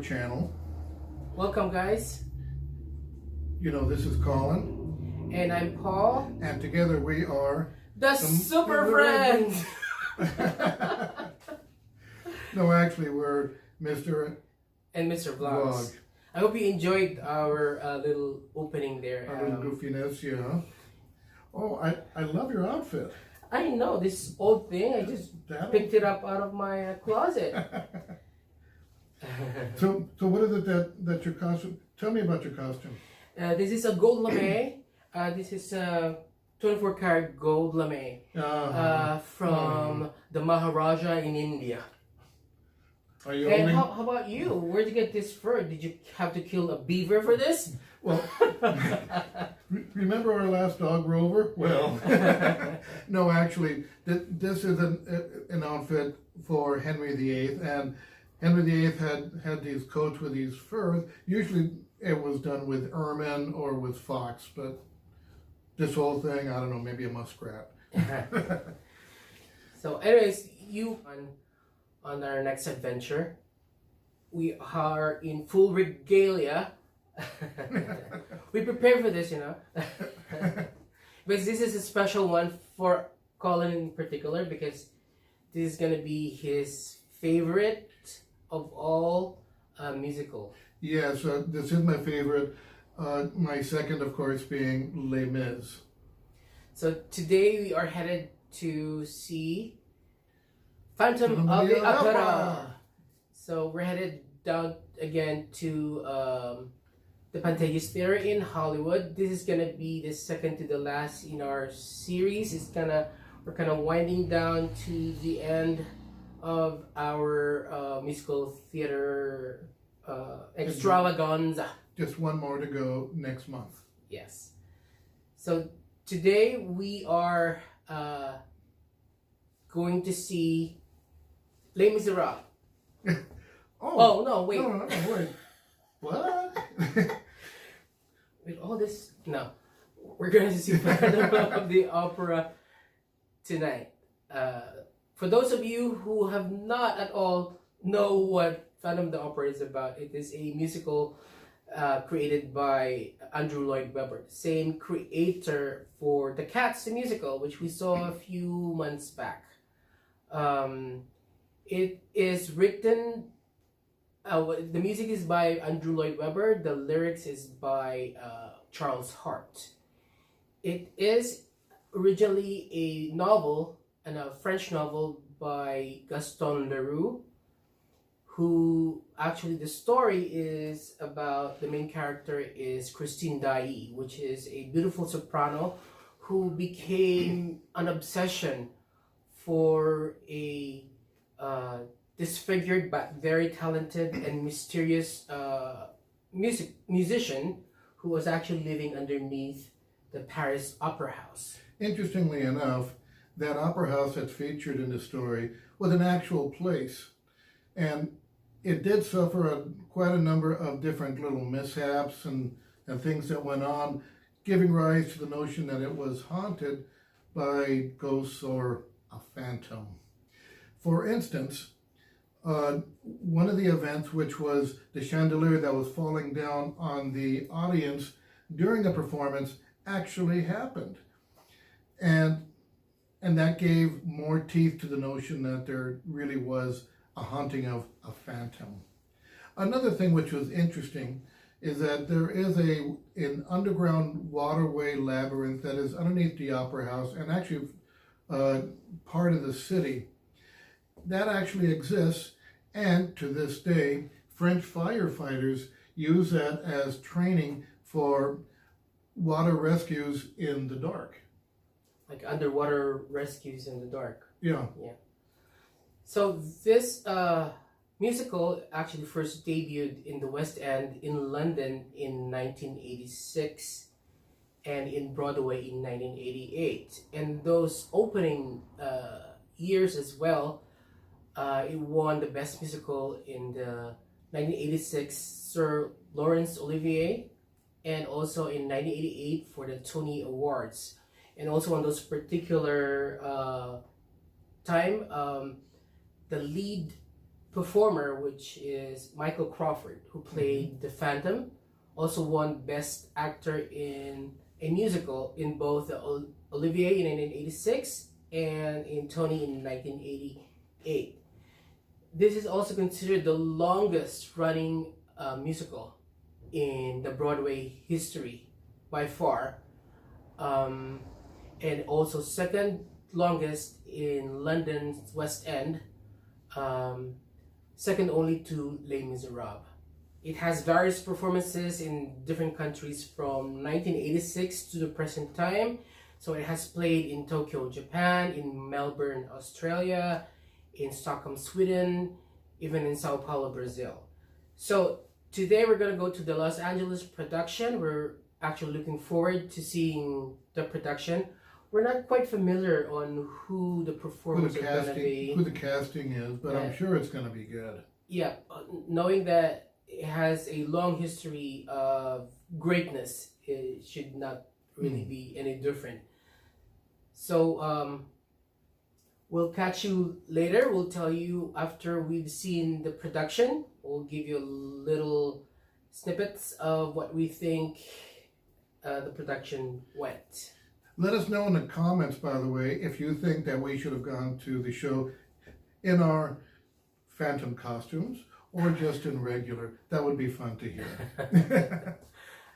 channel. Welcome, guys. You know, this is Colin. And I'm Paul. And together we are the Super Friends. No, actually, we're Mr. and Mr. Vlogs. Vlog. I hope you enjoyed our little opening there. Our little goofiness, yeah. Oh, I love your outfit. I know, this old thing, I just picked it up out of my closet. So what is it that your costume? Tell me about your costume. This is a gold lame. This is a 24 karat gold lame from the Maharaja in India. Are you and how about you? Where'd you get this fur? Did you have to kill a beaver for this? Well, remember our last dog, Rover? Well, no, actually, this is an outfit for Henry VIII, and Henry VIII had these coats with these furs. Usually it was done with ermine or with fox, but this whole thing, I don't know, maybe a muskrat. So anyways, on our next adventure, we are in full regalia. We prepared for this, you know. Because this is a special one for Colin in particular, because this is gonna be his favorite of all musical. Yes, this is my favorite. My second, of course, being Les Mis. So today we are headed to see Phantom of the Opera. So we're headed down again to the Pantages Theater in Hollywood. This is gonna be the second to the last in our series. We're kind of winding down to the end of our musical theater extravaganza. Just one more to go next month. Yes. So today we are going to see Les Miserables. Oh no! Wait. No, wait. What? With all this, no. We're going to see Phantom of the Opera tonight. For those of you who have not at all know what Phantom of the Opera is about, it is a musical created by Andrew Lloyd Webber, the same creator for The Cats, the musical, which we saw a few months back. It is written, the music is by Andrew Lloyd Webber, the lyrics is by Charles Hart. It is originally a novel, and a French novel by Gaston Leroux, who actually the story is about, the main character is Christine Daae, which is a beautiful soprano who became an obsession for a disfigured but very talented and mysterious musician who was actually living underneath the Paris Opera House. Interestingly enough, that opera house that's featured in the story was an actual place, and it did suffer quite a number of different little mishaps and things that went on, giving rise to the notion that it was haunted by ghosts or a phantom. For instance, one of the events, which was the chandelier that was falling down on the audience during the performance, actually happened. And that gave more teeth to the notion that there really was a haunting of a phantom. Another thing which was interesting is that there is an underground waterway labyrinth that is underneath the opera house and actually part of the city. That actually exists, and to this day, French firefighters use that as training for water rescues in the dark. Like underwater rescues in the dark. Yeah. Yeah. So this musical actually first debuted in the West End in London in 1986 and in Broadway in 1988. And those opening years as well, it won the Best Musical in the 1986 Sir Laurence Olivier, and also in 1988 for the Tony Awards. And also on those particular time, the lead performer, which is Michael Crawford, who played the Phantom, also won Best Actor in a Musical in both the Olivier in 1986 and in Tony in 1988. This is also considered the longest running musical in the Broadway history by far, and also second longest in London's West End, second only to Les Miserables. It has various performances in different countries from 1986 to the present time. So it has played in Tokyo, Japan, in Melbourne, Australia, in Stockholm, Sweden, even in Sao Paulo, Brazil. So today we're going to go to the Los Angeles production. We're actually looking forward to seeing the production. We're not quite familiar on who the performers are going to be. Who the casting is, but I'm sure it's going to be good. Yeah, knowing that it has a long history of greatness, it should not really be any different. So we'll catch you later. We'll tell you after we've seen the production. We'll give you little snippets of what we think the production went. Let us know in the comments, by the way, if you think that we should have gone to the show in our Phantom costumes or just in regular. That would be fun to hear.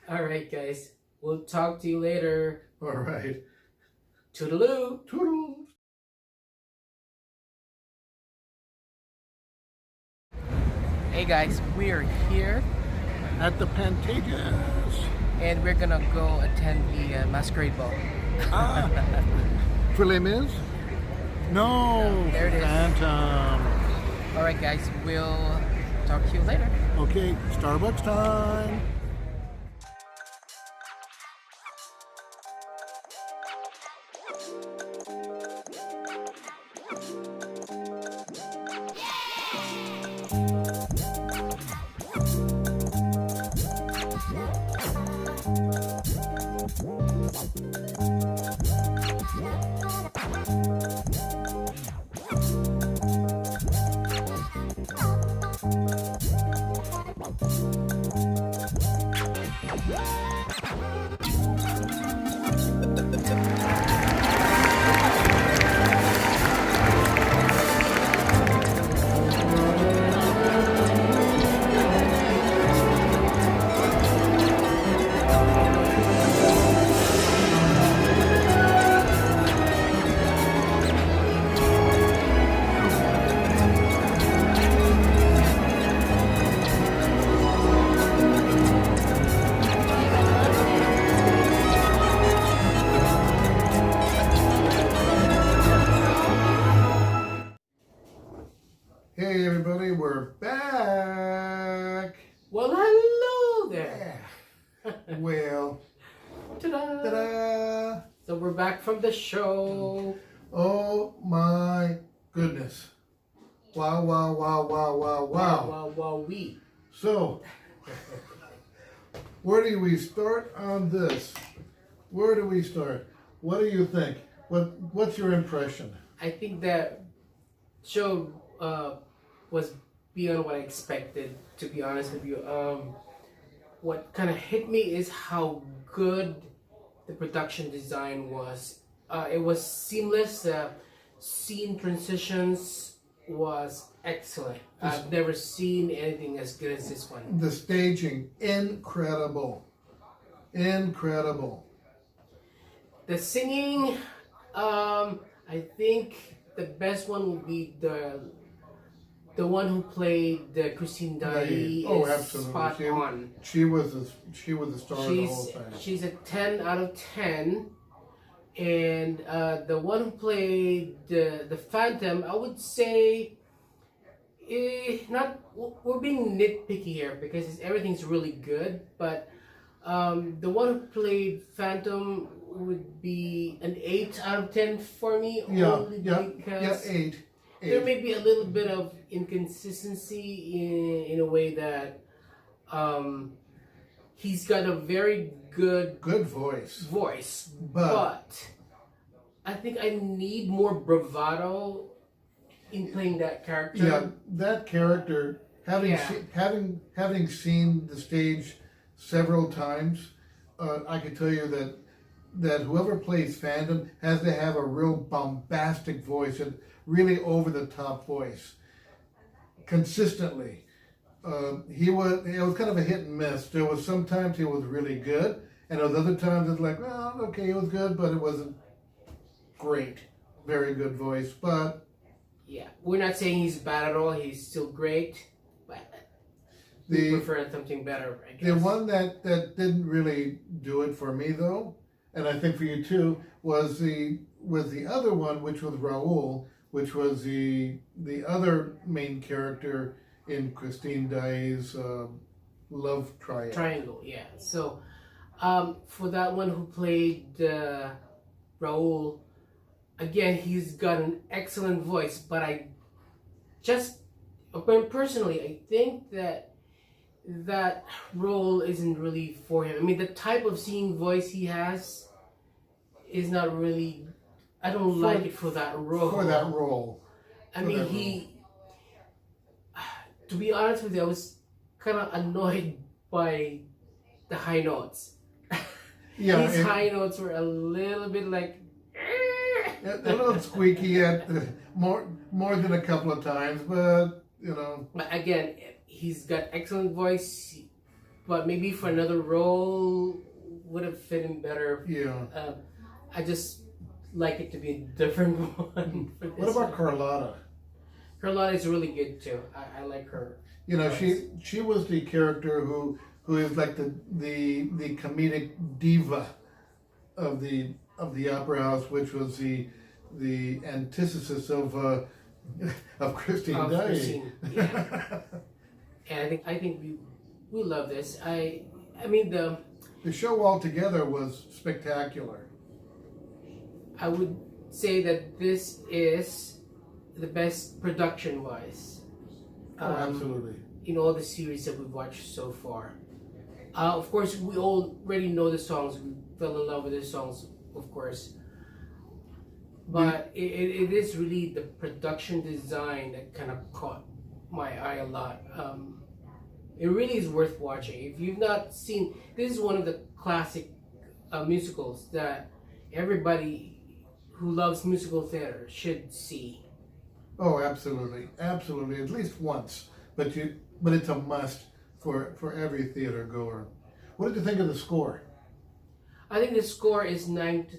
All right, guys. We'll talk to you later. All right. Toodaloo. Toodles. Hey guys, we're here At the Pantages. and we're gonna go attend the Masquerade Ball. For Les Mis? No. There it is. Phantom. All right, guys. We'll talk to you later. Okay, Starbucks time. Hey everybody, we're back. Well, hello there. Well, Ta-da. ta-da! So we're back from the show. Oh my goodness. Wow, wow, wow, wow, wow, wow. Wow, we. So, where do we start on this? Where do we start? What do you think? What's your impression? I think that show was beyond what I expected, to be honest with you. What kind of hit me is how good the production design was. It was seamless. Scene transitions was excellent. I've never seen anything as good as this one. The staging, incredible. Incredible. The singing, I think the best one would be the one who played the Christine Dailly. Oh, is absolutely. spot on. She was the star of the whole thing. She's a 10 out of 10. And the one who played the Phantom, I would say, we're being nitpicky here because everything's really good, but the one who played Phantom would be an 8 out of 10 for me. Because 8. There may be a little bit of inconsistency in a way that he's got a very good voice, but I think I need more bravado in playing that character. Yeah, that character, Yeah. having seen the stage several times, I can tell you that whoever plays Phantom has to have a real bombastic voice, and really over the top voice, consistently. It was kind of a hit and miss. There was sometimes he was really good, and there was other times it's like, well, okay, it was good, but it wasn't great. Very good voice, but Yeah, we're not saying he's bad at all. He's still great, but we prefer something better, I guess. the one that didn't really do it for me though, and I think for you too, was the other one, which was Raoul, which was the other main character in Christine Daae's love triangle. Triangle, yeah. So, for that one who played Raoul, again, he's got an excellent voice, but personally, I think that role isn't really for him. I mean, the type of singing voice he has is not really. I don't like it for that role. For that role. I mean, to be honest with you, I was kind of annoyed by the high notes. Yeah, His high notes were a little bit like. a little squeaky more than a couple of times, but you know. But again, he's got excellent voice, but maybe for another role would have fit him better. Yeah. I just like it to be a different one. For this What about one. Carlotta? Carlotta is really good too. I like her. You know, voice. she was the character who is like the comedic diva of the opera house, which was the antithesis of Christine Daae. Christine, yeah. And I think we love this. I mean The show altogether was spectacular. I would say that this is the best production wise. Oh, absolutely. In all the series that we've watched so far. Of course, we already know the songs. We fell in love with the songs, of course. But it is really the production design that kind of caught my eye a lot. It really is worth watching. If you've not seen, this is one of the classic musicals that everybody who loves musical theater should see. Oh, absolutely, absolutely. At least once, but it's a must for every theater goer. What did you think of the score? I think the score is 9 to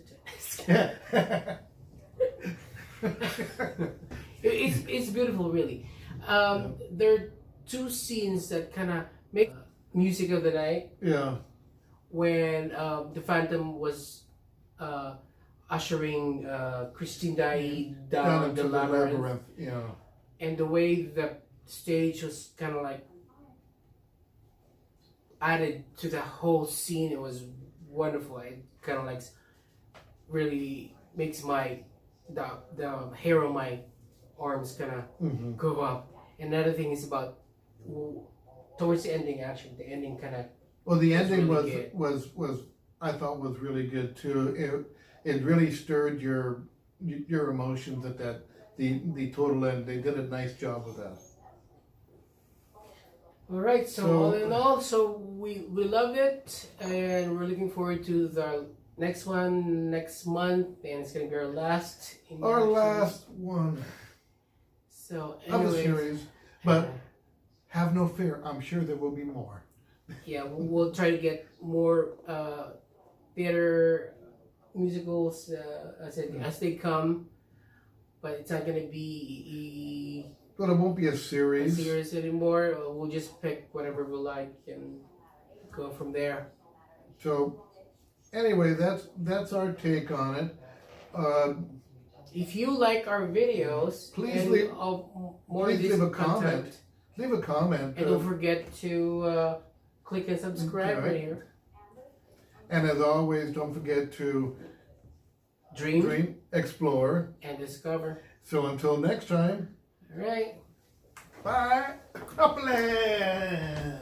10. It's beautiful, really. There are two scenes that kind of make music of the night. Yeah. When the Phantom was ushering Christine Daae down the labyrinth. Yeah. And the way the stage was kind of like added to the whole scene, it was wonderful. It kind of like really makes the hair on my arms kind of go up. Another thing is about towards the ending. Actually, the ending kind of. Well, the ending really was I thought was really good too. It really stirred your emotions at the total end. They did a nice job with that. All right, so all in all, so we loved it, and we're looking forward to the next one next month, and it's gonna be our last. Our last one So of the anyways, series, but have no fear. I'm sure there will be more. yeah, we'll try to get more theater musicals as they come, but it's not gonna be But it won't be a a series. series anymore. We'll just pick whatever we like and go from there. So anyway, that's our take on it. If you like our videos, Please and leave- more please of this leave a content, comment. Leave a comment. and don't forget to click and subscribe Okay. right here. And as always, don't forget to Dream explore. and discover. So until next time, All right. bye. Upland.